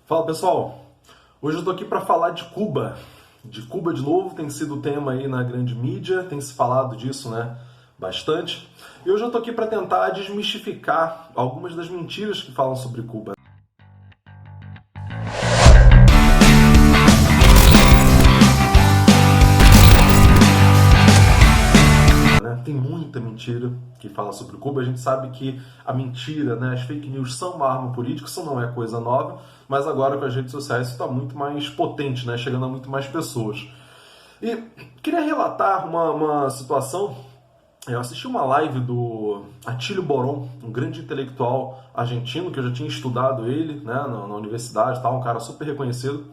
Fala pessoal, hoje eu tô aqui para falar de Cuba. De Cuba de novo, tem sido o tema aí na grande mídia, tem se falado disso, né, bastante. E hoje eu tô aqui para tentar desmistificar algumas das mentiras que falam sobre Cuba. Tem muita mentira que fala sobre Cuba. A gente sabe que a mentira, né, as fake news são uma arma política, isso não é coisa nova, mas agora com as redes sociais isso está muito mais potente, né, chegando a muito mais pessoas. E queria relatar uma situação. Eu assisti uma live do Atílio Boron, um grande intelectual argentino, que eu já tinha estudado ele, né, na universidade, um cara super reconhecido,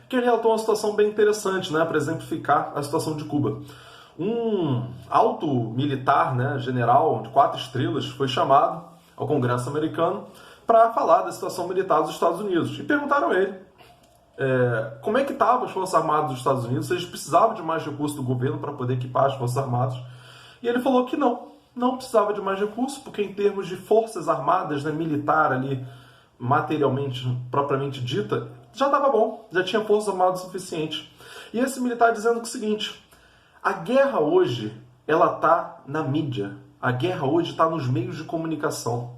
que ele relatou uma situação bem interessante, né, para exemplificar a situação de Cuba. Um alto militar, né, general de 4 estrelas, foi chamado ao Congresso americano para falar da situação militar dos Estados Unidos. E perguntaram a ele como é que estavam as Forças Armadas dos Estados Unidos, se eles precisavam de mais recursos do governo para poder equipar as Forças Armadas. E ele falou que não precisava de mais recursos, porque em termos de Forças Armadas, né, militar ali, materialmente, propriamente dita, já estava bom, já tinha Forças Armadas suficiente. E esse militar dizendo o seguinte: a guerra hoje, ela está na mídia. A guerra hoje está nos meios de comunicação.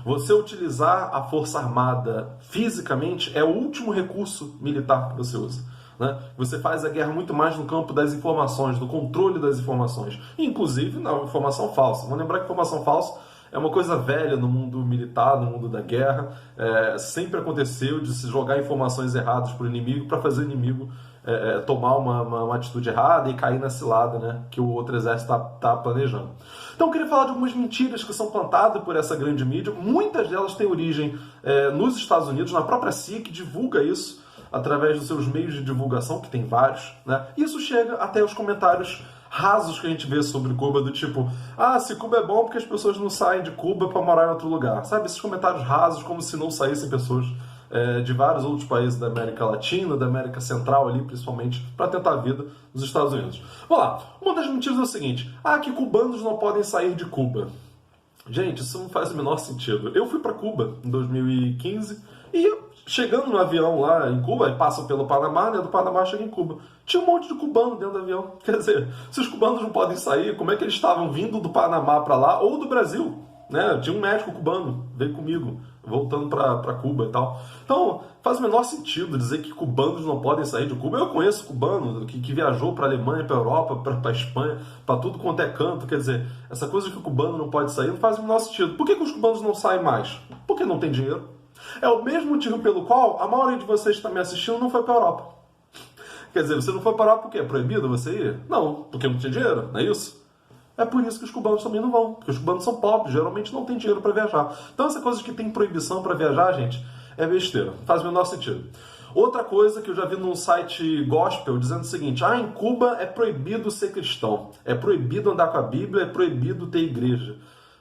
Você utilizar a Força Armada fisicamente é o último recurso militar que você usa, né? Você faz a guerra muito mais no campo das informações, do controle das informações. Inclusive na informação falsa. Vamos lembrar que informação falsa é uma coisa velha no mundo militar, no mundo da guerra. Sempre aconteceu de se jogar informações erradas para o inimigo, para fazer o inimigo tomar uma atitude errada e cair na cilada, né, que o outro exército está planejando. Então eu queria falar de algumas mentiras que são plantadas por essa grande mídia. Muitas delas têm origem nos Estados Unidos, na própria CIA, que divulga isso através dos seus meios de divulgação, que tem vários, né? Isso chega até os comentários rasos que a gente vê sobre Cuba, do tipo, se Cuba é bom porque as pessoas não saem de Cuba para morar em outro lugar. Sabe, esses comentários rasos, como se não saíssem pessoas de vários outros países da América Latina, da América Central ali, principalmente, para tentar a vida nos Estados Unidos. Vamos lá, uma das mentiras é o seguinte: que cubanos não podem sair de Cuba. Gente, isso não faz o menor sentido. Eu fui para Cuba em 2015 e chegando no avião lá em Cuba, passam pelo Panamá, né? Do Panamá chega em Cuba. Tinha um monte de cubano dentro do avião. Quer dizer, se os cubanos não podem sair, como é que eles estavam vindo do Panamá para lá ou do Brasil? Né? Tinha um médico cubano, veio comigo, voltando para Cuba e tal. Então, faz o menor sentido dizer que cubanos não podem sair de Cuba. Eu conheço cubano que viajou para a Alemanha, para a Europa, para a Espanha, para tudo quanto é canto. Quer dizer, essa coisa de que o cubano não pode sair não faz o menor sentido. Por que os cubanos não saem mais? Porque não tem dinheiro. É o mesmo motivo pelo qual a maioria de vocês que está me assistindo não foi para a Europa. Quer dizer, você não foi para a Europa por quê? É proibido você ir? Não, porque não tinha dinheiro, não é isso? É por isso que os cubanos também não vão, porque os cubanos são pobres, geralmente não têm dinheiro para viajar. Então essa coisa de que tem proibição para viajar, gente, é besteira, não faz o menor sentido. Outra coisa que eu já vi num site gospel dizendo o seguinte: em Cuba é proibido ser cristão, é proibido andar com a Bíblia, é proibido ter igreja.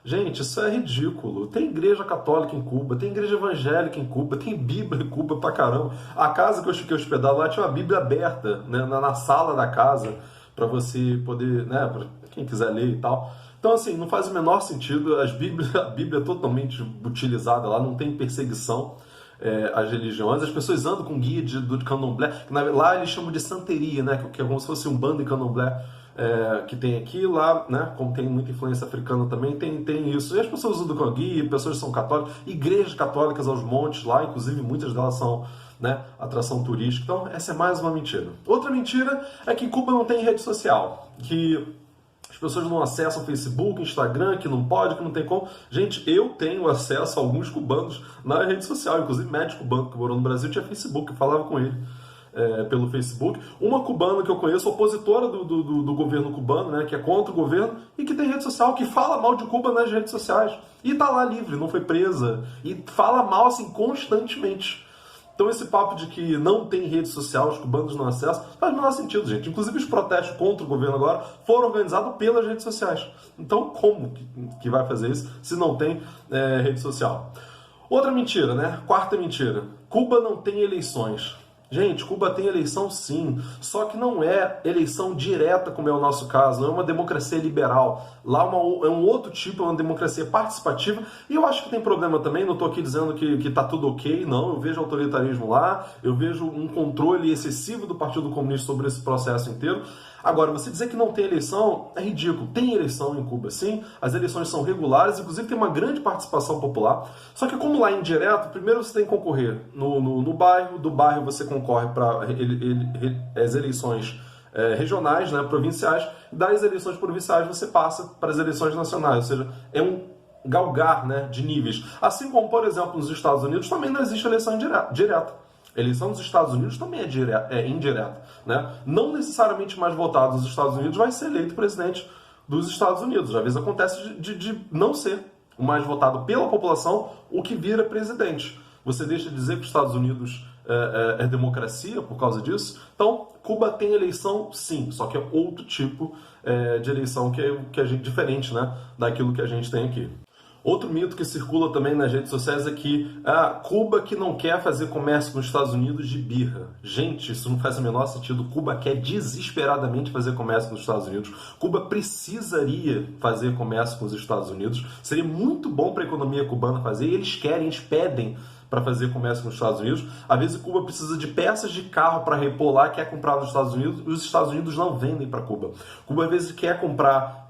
Gente, isso é ridículo. Tem igreja católica em Cuba, tem igreja evangélica em Cuba, tem Bíblia em Cuba pra caramba. A casa que eu fiquei hospedado lá tinha uma Bíblia aberta, né, na sala da casa, para você poder, né, para quem quiser ler e tal. Então, assim, não faz o menor sentido. A Bíblia é totalmente utilizada lá, não tem perseguição às religiões. As pessoas andam com guia do candomblé, que lá eles chamam de santeria, né, que é como se fosse um bando de candomblé. Que tem aqui, lá, né, como tem muita influência africana também, tem isso. E as pessoas usam com guia, pessoas são católicas, igrejas católicas aos montes lá, inclusive muitas delas são, né, atração turística. Então essa é mais uma mentira. Outra mentira é que Cuba não tem rede social, que as pessoas não acessam Facebook, Instagram, que não pode, que não tem como. Gente, eu tenho acesso a alguns cubanos na rede social, inclusive médico cubano que morou no Brasil tinha Facebook, eu falava com ele pelo Facebook. Uma cubana que eu conheço, opositora do governo cubano, né, que é contra o governo e que tem rede social, que fala mal de Cuba nas redes sociais e tá lá livre, não foi presa e fala mal assim constantemente. Então esse papo de que não tem rede social, os cubanos não acessam, faz o menor sentido, gente. Inclusive os protestos contra o governo agora foram organizados pelas redes sociais. Então como que vai fazer isso se não tem rede social? Outra mentira, né? Quarta mentira: Cuba não tem eleições. Gente, Cuba tem eleição sim, só que não é eleição direta, como é o nosso caso, não é uma democracia liberal. Lá é um outro tipo, é uma democracia participativa, e eu acho que tem problema também, não estou aqui dizendo que tá tudo ok, não, eu vejo autoritarismo lá, eu vejo um controle excessivo do Partido Comunista sobre esse processo inteiro. Agora, você dizer que não tem eleição é ridículo. Tem eleição em Cuba, sim. As eleições são regulares, inclusive tem uma grande participação popular. Só que como lá é indireto, primeiro você tem que concorrer no bairro, do bairro você concorre para as eleições regionais, né, provinciais, e das eleições provinciais você passa para as eleições nacionais, ou seja, é um galgar, né, de níveis. Assim como, por exemplo, nos Estados Unidos também não existe eleição direta. A eleição dos Estados Unidos também é indireta. Né? Não necessariamente mais votado nos Estados Unidos vai ser eleito presidente dos Estados Unidos. Às vezes acontece de não ser o mais votado pela população o que vira presidente. Você deixa de dizer que os Estados Unidos é democracia por causa disso? Então, Cuba tem eleição sim, só que é outro tipo de eleição que a gente, diferente, né, daquilo que a gente tem aqui. Outro mito que circula também nas redes sociais é que Cuba que não quer fazer comércio com os Estados Unidos de birra. Gente, isso não faz o menor sentido. Cuba quer desesperadamente fazer comércio com os Estados Unidos. Cuba precisaria fazer comércio com os Estados Unidos. Seria muito bom para a economia cubana fazer. E eles querem, eles pedem para fazer comércio com os Estados Unidos. Às vezes Cuba precisa de peças de carro para repor lá, quer comprar nos Estados Unidos, e os Estados Unidos não vendem para Cuba. Cuba às vezes quer comprar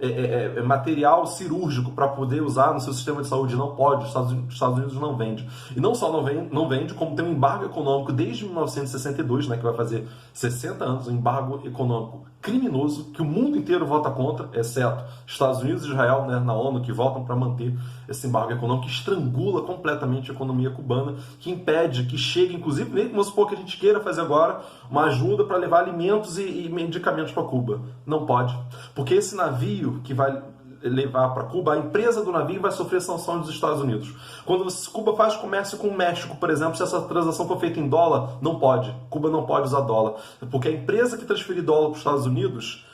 material cirúrgico para poder usar no seu sistema de saúde, não pode, os Estados Unidos não vende. E não só não vende, como tem um embargo econômico desde 1962, né, que vai fazer 60 anos, um embargo econômico criminoso, que o mundo inteiro vota contra, exceto Estados Unidos e Israel, né, na ONU, que votam para manter esse embargo econômico, que estrangula completamente a economia cubana, que impede que chegue, inclusive, vamos supor que a gente queira fazer agora uma ajuda para levar alimentos e medicamentos para Cuba. Não pode. Porque esse navio que vai levar para Cuba, a empresa do navio vai sofrer sanção dos Estados Unidos. Quando Cuba faz comércio com o México, por exemplo, se essa transação for feita em dólar, não pode. Cuba não pode usar dólar. Porque a empresa que transferir dólar para os Estados Unidos,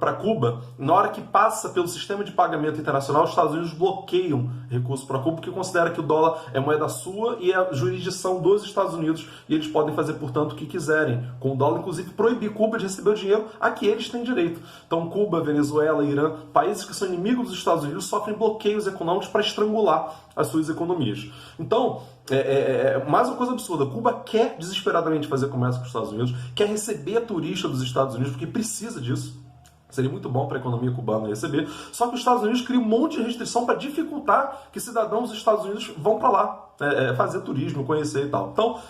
para Cuba, na hora que passa pelo sistema de pagamento internacional, os Estados Unidos bloqueiam recursos para Cuba, porque considera que o dólar é moeda sua e é a jurisdição dos Estados Unidos, e eles podem fazer, portanto, o que quiserem com o dólar, inclusive proibir Cuba de receber o dinheiro a que eles têm direito. Então, Cuba, Venezuela, Irã, países que são inimigos dos Estados Unidos, sofrem bloqueios econômicos para estrangular as suas economias. Então, mais uma coisa absurda. Cuba quer desesperadamente fazer comércio com os Estados Unidos, quer receber turista dos Estados Unidos, porque precisa disso. Seria muito bom para a economia cubana receber. Só que os Estados Unidos criam um monte de restrição para dificultar que cidadãos dos Estados Unidos vão para lá fazer turismo, conhecer e tal. Então,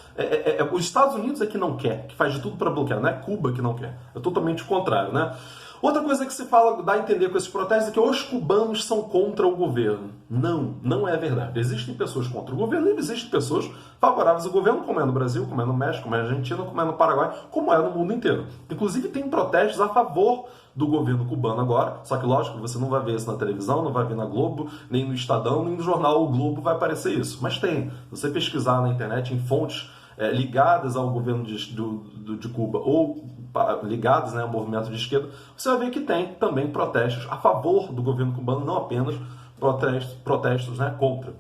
os Estados Unidos é que não quer, que faz de tudo para bloquear. Não é Cuba que não quer. É totalmente o contrário, né? Outra coisa que se fala, dá a entender com esses protestos, é que os cubanos são contra o governo. Não, não é verdade. Existem pessoas contra o governo e existem pessoas favoráveis ao governo, como é no Brasil, como é no México, como é na Argentina, como é no Paraguai, como é no mundo inteiro. Inclusive tem protestos a favor do governo cubano agora, só que lógico, você não vai ver isso na televisão, não vai ver na Globo, nem no Estadão, nem no jornal O Globo vai aparecer isso. Mas tem. Se você pesquisar na internet em fontes ligadas ao governo de Cuba ou ligadas, né, ao movimento de esquerda, você vai ver que tem também protestos a favor do governo cubano, não apenas protestos, né, contra.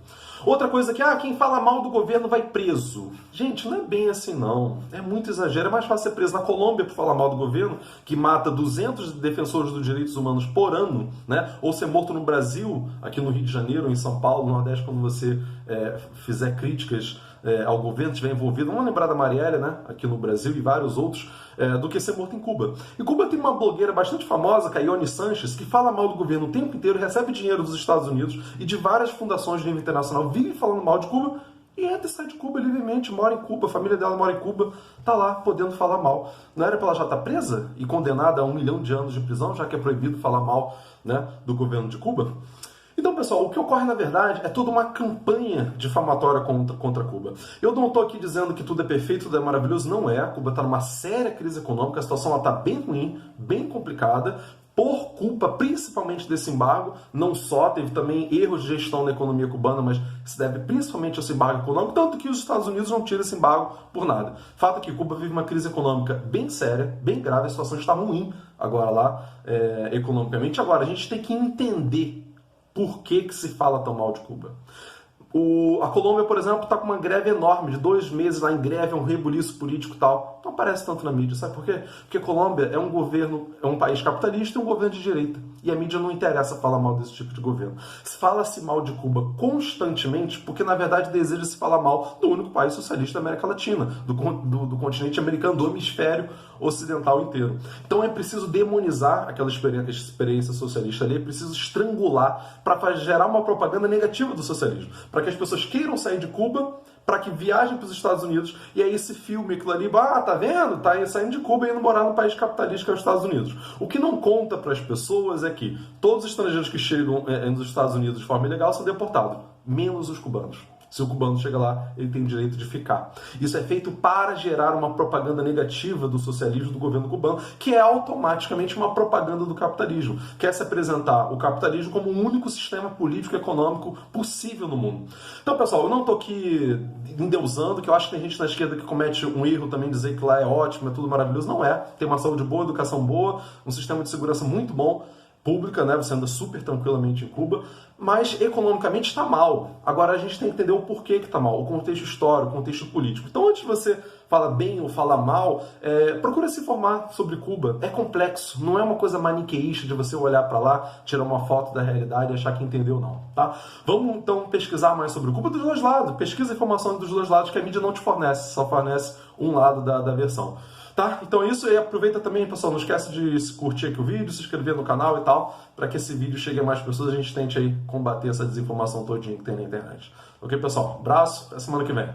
Outra coisa que, quem fala mal do governo vai preso. Gente, não é bem assim não. É muito exagero. É mais fácil ser preso na Colômbia por falar mal do governo, que mata 200 defensores dos direitos humanos por ano, né? Ou ser morto no Brasil, aqui no Rio de Janeiro, em São Paulo, no Nordeste, quando você fizer críticas ao governo, estiver envolvido. Vamos lembrar da Marielle, né? Aqui no Brasil e vários outros, do que ser morto em Cuba. E Cuba tem uma blogueira bastante famosa, Caione Sanches, que fala mal do governo o tempo inteiro, recebe dinheiro dos Estados Unidos e de várias fundações de nível internacional, vive falando mal de Cuba e entra e sai de Cuba livremente, mora em Cuba, a família dela mora em Cuba, tá lá podendo falar mal. Não era pra ela já estar presa e condenada a 1 milhão de anos de prisão, já que é proibido falar mal, né, do governo de Cuba? Então, pessoal, o que ocorre, na verdade, é toda uma campanha difamatória contra Cuba. Eu não estou aqui dizendo que tudo é perfeito, tudo é maravilhoso. Não é. Cuba está numa séria crise econômica, a situação está bem ruim, bem complicada, por culpa principalmente desse embargo. Não só, teve também erros de gestão na economia cubana, mas se deve principalmente a esse embargo econômico, tanto que os Estados Unidos não tiram esse embargo por nada. Fato é que Cuba vive uma crise econômica bem séria, bem grave, a situação está ruim agora lá, economicamente. Agora, a gente tem que entender por que se fala tão mal de Cuba. A Colômbia, por exemplo, está com uma greve enorme, de 2 meses lá em greve, é um rebuliço político e tal. Não aparece tanto na mídia, sabe por quê? Porque a Colômbia é um governo, é um país capitalista e um governo de direita. E a mídia não interessa falar mal desse tipo de governo. Se fala-se mal de Cuba constantemente, porque na verdade deseja-se falar mal do único país socialista da América Latina, do continente americano, do hemisfério ocidental inteiro. Então é preciso demonizar aquela experiência socialista ali, é preciso estrangular para gerar uma propaganda negativa do socialismo, para que as pessoas queiram sair de Cuba, para que viajem para os Estados Unidos, e aí esse filme, aquilo ali, tá vendo? Tá saindo de Cuba e indo morar no país capitalista que é os Estados Unidos. O que não conta para as pessoas é que todos os estrangeiros que chegam nos Estados Unidos de forma ilegal são deportados, menos os cubanos. Se o cubano chega lá, ele tem o direito de ficar. Isso é feito para gerar uma propaganda negativa do socialismo do governo cubano, que é automaticamente uma propaganda do capitalismo. Quer se apresentar o capitalismo como o único sistema político e econômico possível no mundo. Então, pessoal, eu não estou aqui endeusando, que eu acho que tem gente na esquerda que comete um erro também, dizer que lá é ótimo, é tudo maravilhoso. Não é. Tem uma saúde boa, educação boa, um sistema de segurança muito bom, pública, né? Você anda super tranquilamente em Cuba, mas economicamente está mal. Agora a gente tem que entender o porquê que está mal, o contexto histórico, o contexto político. Então, antes de você falar bem ou falar mal, procura se informar sobre Cuba. É complexo, não é uma coisa maniqueísta de você olhar para lá, tirar uma foto da realidade e achar que entendeu, não. Tá? Vamos então pesquisar mais sobre Cuba dos dois lados. Pesquisa informação dos dois lados que a mídia não te fornece, só fornece um lado da versão. Tá? Então é isso, e aproveita também, pessoal, não esquece de curtir aqui o vídeo, se inscrever no canal e tal, para que esse vídeo chegue a mais pessoas e a gente tente aí combater essa desinformação todinha que tem na internet. Ok, pessoal? Abraço, até semana que vem.